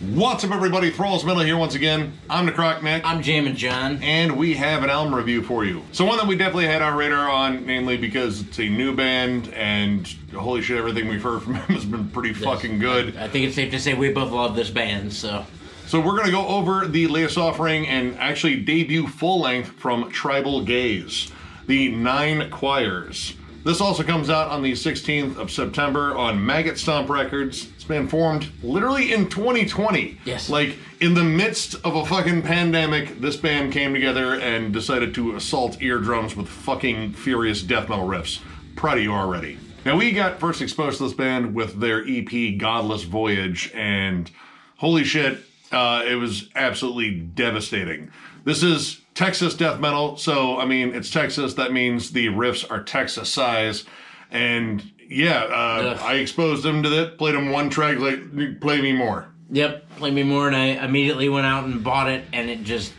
What's up, everybody? Thralls Metal here once again. I'm Necrotic Nick. I'm Jammin, John. And we have an album review for you. So one that we definitely had our radar on, namely because it's a new band, and holy shit, everything we've heard from him has been pretty fucking good. I think it's safe to say we both love this band, so... So we're going to go over the latest offering and actually debut full-length from Tribal Gaze, the 9 Choirs. This also comes out on the 16th of September on Maggot Stomp Records. It's been formed literally in 2020. Yes. Like, in the midst of a fucking pandemic, this band came together and decided to assault eardrums with fucking furious death metal riffs. Proud of you already. Now, we got first exposed to this band with their EP, Godless Voyage, and holy shit, it was absolutely devastating. This is Texas death metal, so, I mean, it's Texas. That means the riffs are Texas size. And, yeah, I exposed them to that, played them one track, like, play me more. Yep, play me more, and I immediately went out and bought it, and it just,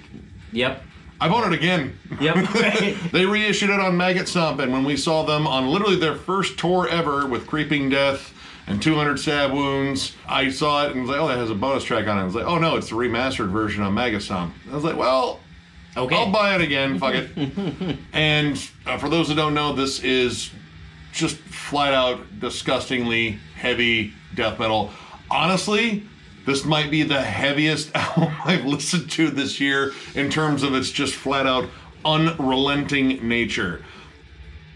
yep. I bought it again. Yep. They reissued it on Maggot Stomp, and when we saw them on literally their first tour ever with Creeping Death and 200 Stab Wounds, I saw it and was like, oh, that has a bonus track on it. I was like, oh no, it's the remastered version on Maggot Stomp. I was like, well, okay, I'll buy it again, fuck it. And for those who don't know, this is just flat out disgustingly heavy death metal. Honestly, this might be the heaviest album I've listened to this year in terms of its just flat out unrelenting nature.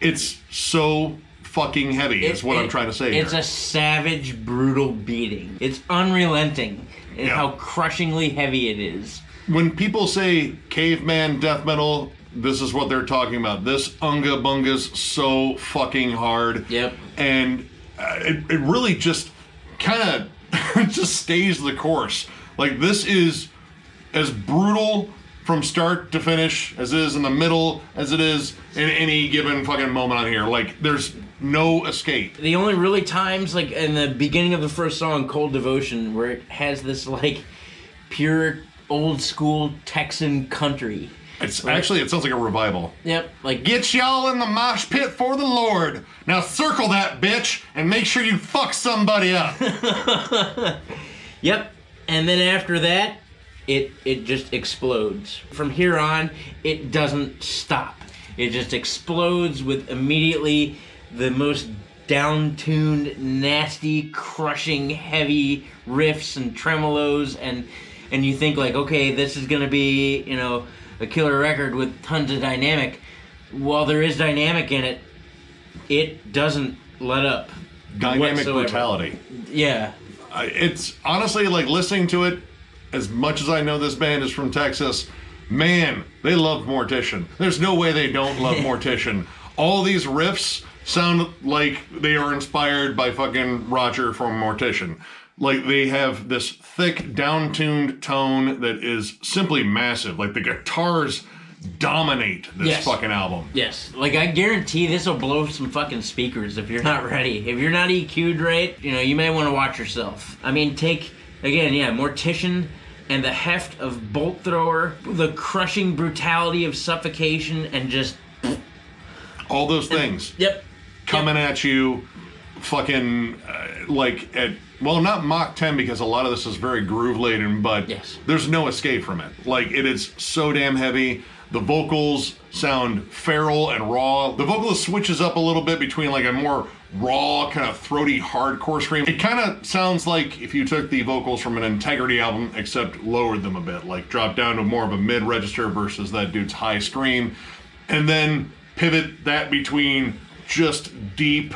It's so fucking heavy is what I'm trying to say It's here. a savage, brutal beating. It's unrelenting in how crushingly heavy it is. When people say caveman death metal, this is what they're talking about. This Unga Bunga's so fucking hard. Yep. And it really just kind of just stays the course. Like, this is as brutal from start to finish as it is in the middle, as it is in any given fucking moment on here. Like, there's no escape. The only really times, like in the beginning of the first song, Cold Devotion, where it has this, like, pure old school Texan country. It's actually, it sounds like a revival. Yep, like, get y'all in the mosh pit for the Lord. Now circle that bitch and make sure you fuck somebody up. Yep. And then after that, it just explodes. From here on, it doesn't stop. It just explodes with immediately the most down-tuned, nasty, crushing, heavy riffs and tremolos, and you think, like, okay, this is gonna be, you know, a killer record with tons of dynamic. While there is dynamic in it, it doesn't let up. Dynamic whatsoever. Brutality. Yeah. It's honestly, like, listening to it, as much as I know this band is from Texas, man, they love Mortician. There's no way they don't love Mortician. All these riffs sound like they are inspired by fucking Roger from Mortician. Like, they have this thick, down-tuned tone that is simply massive. Like, the guitars dominate this fucking album. Yes. Like, I guarantee this will blow some fucking speakers if you're not ready. If you're not EQ'd right, you know, you may want to watch yourself. I mean, take, again, Mortician and the heft of Bolt Thrower, the crushing brutality of Suffocation, and just... all those things. Yep. Coming at you fucking, like, at... well, not Mach 10, because a lot of this is very groove-laden, but there's no escape from it. Like, it is so damn heavy. The vocals sound feral and raw. The vocalist switches up a little bit between, like, a more raw, kind of throaty, hardcore scream. It kind of sounds like if you took the vocals from an Integrity album, except lowered them a bit, like dropped down to more of a mid-register versus that dude's high scream, and then pivot that between just deep,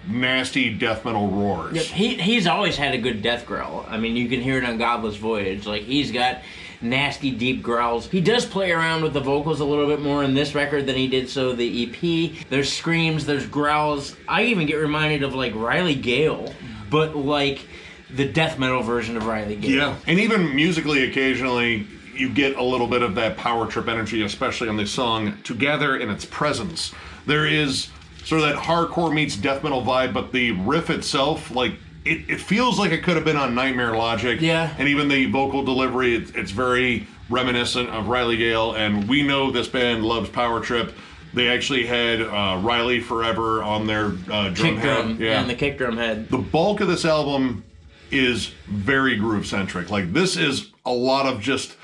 nasty death metal roars. Yep. He's always had a good death growl. I mean, you can hear it on Godless Voyage. Like, he's got nasty, deep growls. He does play around with the vocals a little bit more in this record than he did so the EP. There's screams, there's growls. I even get reminded of, like, Riley Gale, but like the death metal version of Riley Gale. Yeah, and even musically, occasionally, you get a little bit of that power trip energy, especially on the song Together in Its Presence. There is sort of that hardcore meets death metal vibe, but the riff itself, like, it feels like it could have been on Nightmare Logic. Yeah. And even the vocal delivery, it's very reminiscent of Riley Gale, and we know this band loves power trip. They actually had Riley Forever on their drum kick head. drum, and the kick drum head. The bulk of this album is very groove centric. Like, this is a lot of just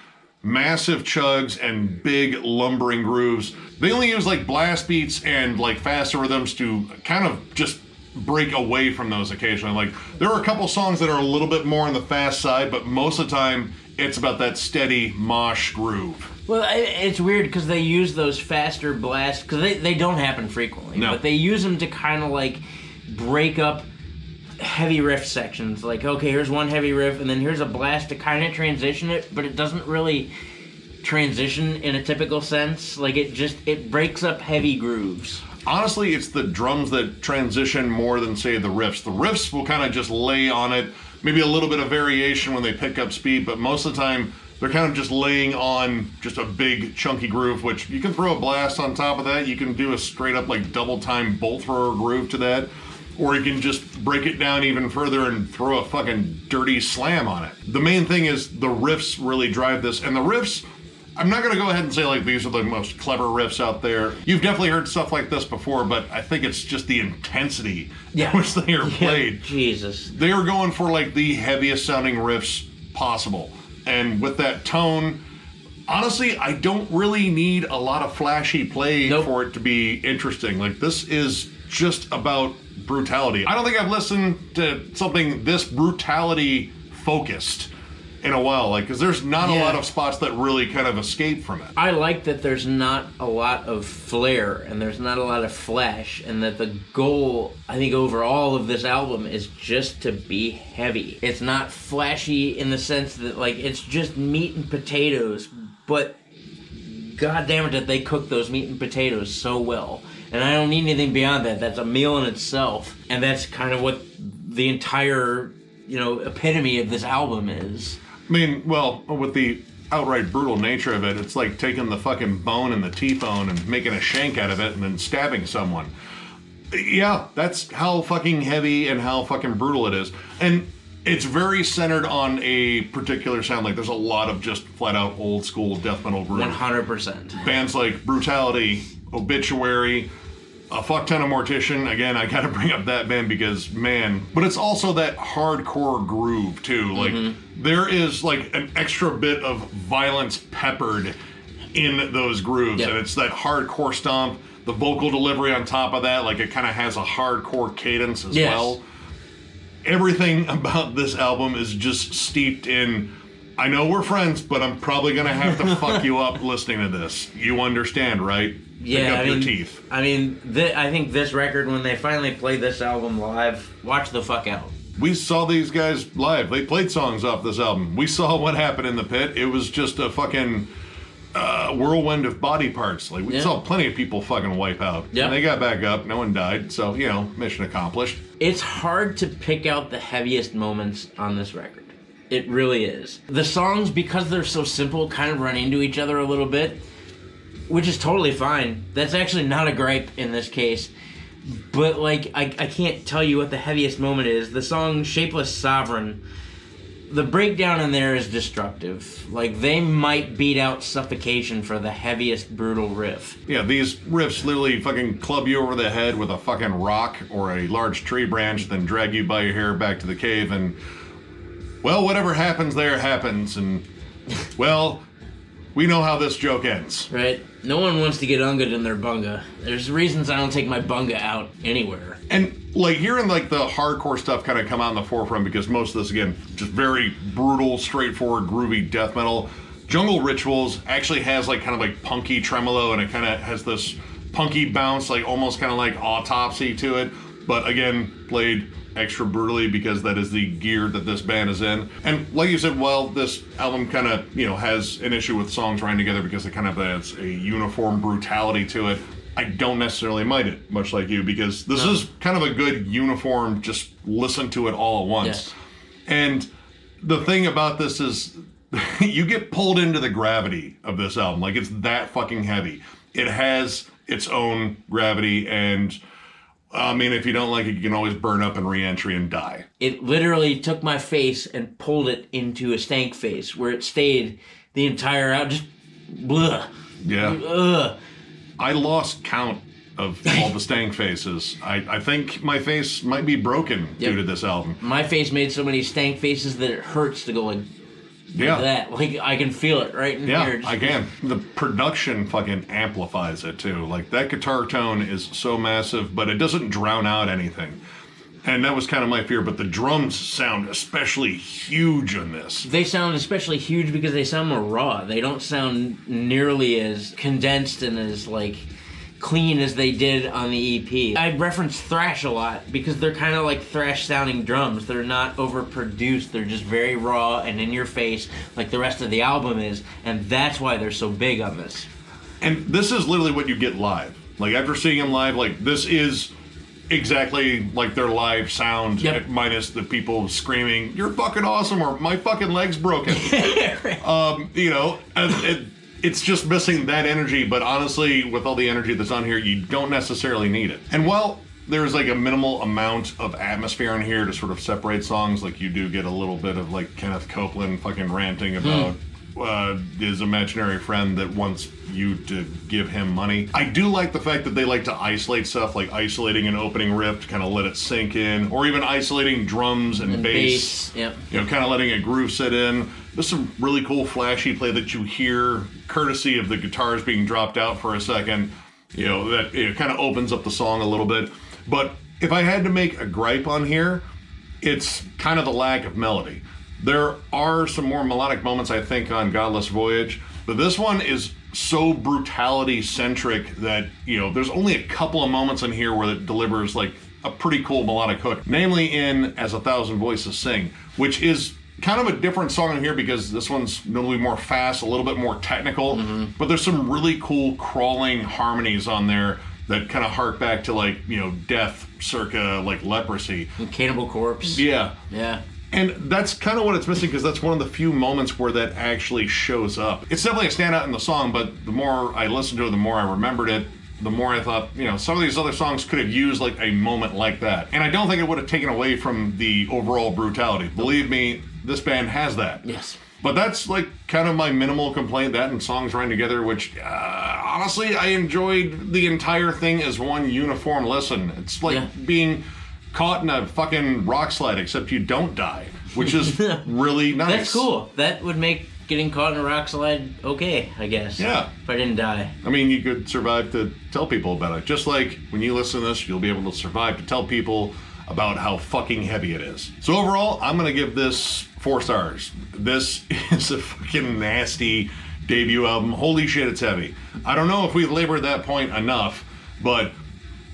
massive chugs and big lumbering grooves. They only use like blast beats and like faster rhythms to kind of just break away from those occasionally. Like, there are a couple songs that are a little bit more on the fast side, but most of the time it's about that steady mosh groove. Well, it's weird because they use those faster blasts, because they don't happen frequently, no. But they use them to kind of like break up heavy riff sections. Like, okay, here's one heavy riff, and then here's a blast to kind of transition it, but it doesn't really transition in a typical sense. Like, it breaks up heavy grooves. Honestly, it's the drums that transition more than, say, the riffs. The riffs will kind of just lay on it, maybe a little bit of variation when they pick up speed, but most of the time they're kind of just laying on just a big chunky groove, which you can throw a blast on top of that. You can do a straight up like double time bolt thrower groove to that, or you can just break it down even further and throw a fucking dirty slam on it. The main thing is the riffs really drive this, and the riffs, I'm not gonna go ahead and say like these are the most clever riffs out there. You've definitely heard stuff like this before, but I think it's just the intensity in which they are played. Jesus. They are going for like the heaviest sounding riffs possible. And with that tone, honestly, I don't really need a lot of flashy play for it to be interesting. Like, this is just about brutality. I don't think I've listened to something this brutality focused in a while, like, because there's not a lot of spots that really kind of escape from it. I like that there's not a lot of flair and there's not a lot of flash, and that the goal, I think, overall of this album is just to be heavy. It's not flashy in the sense that, like, it's just meat and potatoes, but god damn it that they cook those meat and potatoes so well. And I don't need anything beyond that. That's a meal in itself. And that's kind of what the entire, epitome of this album is. I mean, well, with the outright brutal nature of it, it's like taking the fucking bone and the T-bone and making a shank out of it and then stabbing someone. Yeah, that's how fucking heavy and how fucking brutal it is. And it's very centered on a particular sound. Like, there's a lot of just flat-out old-school death metal groove. 100%. Bands like Brutality, Obituary, a fuck ton of Mortician. Again, I gotta bring up that band because, man. But it's also that hardcore groove, too. Like, there is, like, an extra bit of violence peppered in those grooves. Yep. And it's that hardcore stomp, the vocal delivery on top of that. Like, it kind of has a hardcore cadence as well. Everything about this album is just steeped in, I know we're friends, but I'm probably gonna have to fuck you up listening to this. You understand, right? Yeah, Pick up your teeth. I mean, I think this record, when they finally played this album live, watch the fuck out. We saw these guys live. They played songs off this album. We saw what happened in the pit. It was just a fucking whirlwind of body parts. Like, we saw plenty of people fucking wipe out. Yep. And they got back up. No one died. So, mission accomplished. It's hard to pick out the heaviest moments on this record. It really is. The songs, because they're so simple, kind of run into each other a little bit, which is totally fine. That's actually not a gripe in this case. But, like, I can't tell you what the heaviest moment is. The song Shapeless Sovereign, the breakdown in there is destructive. Like, they might beat out Suffocation for the heaviest brutal riff. Yeah, these riffs literally fucking club you over the head with a fucking rock or a large tree branch, then drag you by your hair back to the cave, and, well, whatever happens there happens, and, well, we know how this joke ends. Right? No one wants to get unged in their bunga. There's reasons I don't take my bunga out anywhere. And, like, hearing, like, the hardcore stuff kind of come out in the forefront, because most of this, again, just very brutal, straightforward, groovy death metal. Jungle Rituals actually has, like, kind of, like, punky tremolo, and it kind of has this punky bounce, like, almost kind of like Autopsy to it. But, again, played extra brutally because that is the gear that this band is in. And like you said, well, this album kind of, has an issue with songs running together because it kind of has a uniform brutality to it. I don't necessarily mind it, much like you, because this is kind of a good uniform, just listen to it all at once. Yes. And the thing about this is you get pulled into the gravity of this album. Like, it's that fucking heavy. It has its own gravity, and I mean, if you don't like it, you can always burn up in re-entry and die. It literally took my face and pulled it into a stank face, where it stayed the entire out, just blah. Yeah. Ugh. I lost count of all the stank faces. I think my face might be broken due to this album. My face made so many stank faces that it hurts to go like that. Like, I can feel it right in here. I can. The production fucking amplifies it, too. Like, that guitar tone is so massive, but it doesn't drown out anything. And that was kind of my fear, but the drums sound especially huge on this. They sound especially huge because they sound more raw. They don't sound nearly as condensed and as, like, clean as they did on the EP. I reference thrash a lot because they're kind of like thrash-sounding drums. They're not overproduced. They're just very raw and in your face like the rest of the album is, and that's why they're so big on this. And this is literally what you get live. Like, after seeing them live, like, this is exactly like their live sound, minus the people screaming, "You're fucking awesome," or "My fucking leg's broken." You know, it's just missing that energy, but honestly, with all the energy that's on here, you don't necessarily need it. And while there's like a minimal amount of atmosphere in here to sort of separate songs, like you do get a little bit of like Kenneth Copeland fucking ranting about his imaginary friend that wants you to give him money. I do like the fact that they like to isolate stuff, like isolating an opening riff to kind of let it sink in, or even isolating drums and bass. You know, kind of letting a groove set in. There's some really cool flashy play that you hear, courtesy of the guitars being dropped out for a second. You know, that it kind of opens up the song a little bit. But if I had to make a gripe on here, it's kind of the lack of melody. There are some more melodic moments, I think, on Godless Voyage, but this one is so brutality-centric that, you know, there's only a couple of moments in here where it delivers, like, a pretty cool melodic hook, namely in As a Thousand Voices Sing, which is kind of a different song in here because this one's notably more fast, a little bit more technical, but there's some really cool crawling harmonies on there that kind of hark back to, like, you know, death circa, like, Leprosy. And Cannibal Corpse. Yeah. Yeah. And that's kind of what it's missing, because that's one of the few moments where that actually shows up. It's definitely a standout in the song, but the more I listened to it, the more I remembered it, the more I thought, you know, some of these other songs could have used like a moment like that. And I don't think it would have taken away from the overall brutality. Believe me, this band has that. Yes. But that's like kind of my minimal complaint, that and Songs Ran Together, which honestly, I enjoyed the entire thing as one uniform listen. It's like being caught in a fucking rock slide, except you don't die, which is really nice. That's cool. That would make getting caught in a rock slide okay, I guess. Yeah. If I didn't die. I mean, you could survive to tell people about it. Just like when you listen to this, you'll be able to survive to tell people about how fucking heavy it is. So overall, I'm going to give this 4 stars. This is a fucking nasty debut album. Holy shit, it's heavy. I don't know if we've labored that point enough, but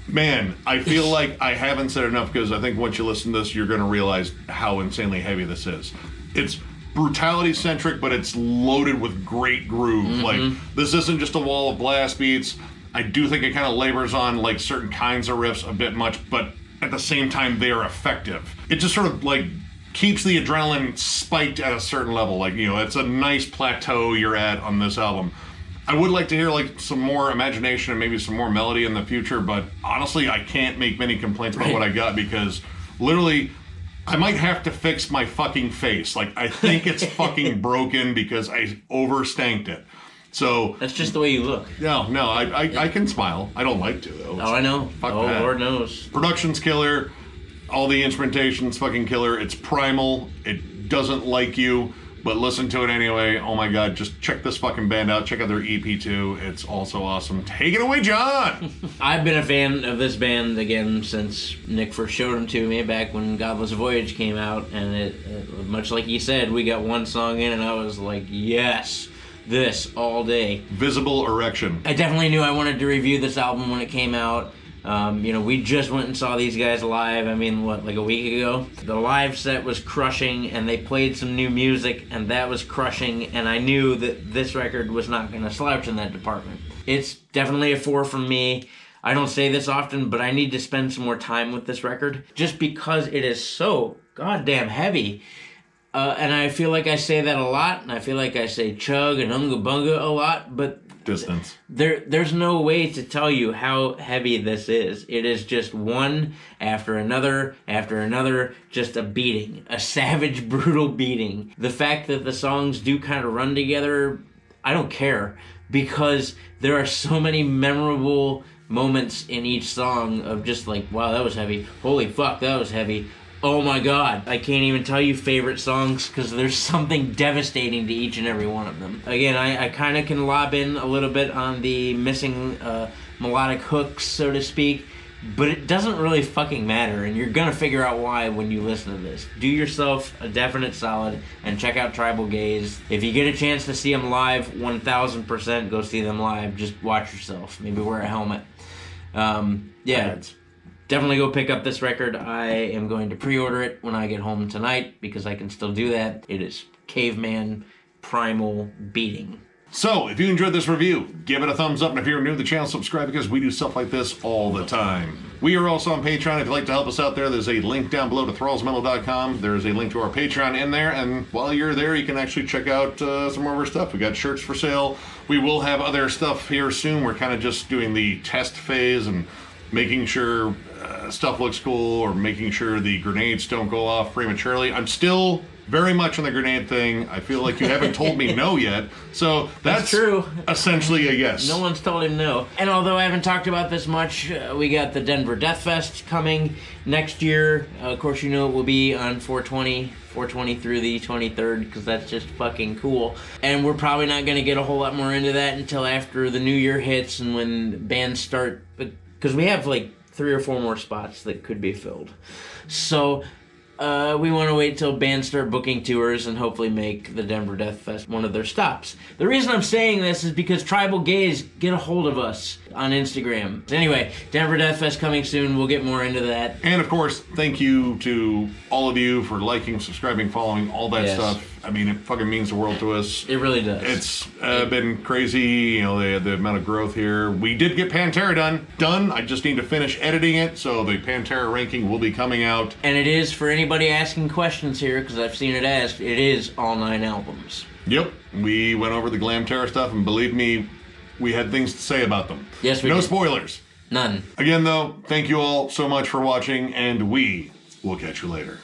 man, I feel like I haven't said enough, because I think once you listen to this, you're going to realize how insanely heavy this is. It's brutality-centric, but it's loaded with great groove. Like, this isn't just a wall of blast beats. I do think it kind of labors on, like, certain kinds of riffs a bit much, but at the same time, they are effective. It just sort of, like, keeps the adrenaline spiked at a certain level. Like, you know, it's a nice plateau you're at on this album. I would like to hear like some more imagination and maybe some more melody in the future, but honestly, I can't make many complaints about what I got, because literally, I might have to fix my fucking face. Like, I think it's fucking broken because I overstanked it. So that's just the way you look. No, I can smile. I don't like to, though. Oh, I know. Fuck oh, that. Lord knows. Production's killer. All the instrumentation's fucking killer. It's primal. It doesn't like you, but listen to it anyway. Oh my god, just check this fucking band out. Check out their EP too. It's also awesome. Take it away, John! I've been a fan of this band again since Nick first showed them to me back when Godless Voyage came out, and it much like you said, we got one song in and I was like, yes, this all day. Visible Erection. I definitely knew I wanted to review this album when it came out. You know, we just went and saw these guys live, I mean, like a week ago? The live set was crushing, and they played some new music, and that was crushing, and I knew that this record was not going to slouch in that department. It's definitely a 4 from me. I don't say this often, but I need to spend some more time with this record, just because it is so goddamn heavy. And I feel like I say that a lot, and I feel like I say chug and unga bunga a lot, but distance. There's no way to tell you how heavy this is. It is just one after another, just a beating. A savage, brutal beating. The fact that the songs do kind of run together, I don't care, because there are so many memorable moments in each song of just like, wow, that was heavy. Holy fuck, that was heavy. Oh my god. I can't even tell you favorite songs because there's something devastating to each and every one of them. Again, I kind of can lob in a little bit on the missing melodic hooks, so to speak, but it doesn't really fucking matter, and you're gonna figure out why when you listen to this. Do yourself a definite solid and check out Tribal Gaze. If you get a chance to see them live, 1000% go see them live. Just watch yourself. Maybe wear a helmet. Yeah, definitely go pick up this record. I am going to pre-order it when I get home tonight because I can still do that. It is caveman primal beating. So, if you enjoyed this review, give it a thumbs up, and if you're new to the channel, subscribe because we do stuff like this all the time. We are also on Patreon. If you'd like to help us out there, there's a link down below to thrallsmetal.com. There's a link to our Patreon in there, and while you're there, you can actually check out some more of our stuff. We got shirts for sale. We will have other stuff here soon. We're kind of just doing the test phase and making sure stuff looks cool, or making sure the grenades don't go off prematurely. I'm still very much on the grenade thing. I feel like you haven't told me no yet. So that's true. Essentially a yes. No one's told him no. And although I haven't talked about this much, we got the Denver Death Fest coming next year. Of course, you know it will be on 420 through the 23rd, because that's just fucking cool. And we're probably not going to get a whole lot more into that until after the new year hits and when bands start, because we have like 3 or 4 more spots that could be filled. So we want to wait till bands start booking tours and hopefully make the Denver Death Fest one of their stops. The reason I'm saying this is because Tribal Gaze get a hold of us on Instagram. Anyway, Denver Death Fest coming soon. We'll get more into that. And of course, thank you to all of you for liking, subscribing, following, all that stuff. I mean, it fucking means the world to us. It really does. It's been crazy, you know, the amount of growth here. We did get Pantera done. I just need to finish editing it, so the Pantera ranking will be coming out. And it is, for anybody asking questions here, because I've seen it asked, it is all 9 albums. Yep. We went over the Glamterra stuff, and believe me, we had things to say about them. Yes, we did. No spoilers. None. Again, though, thank you all so much for watching, and we will catch you later.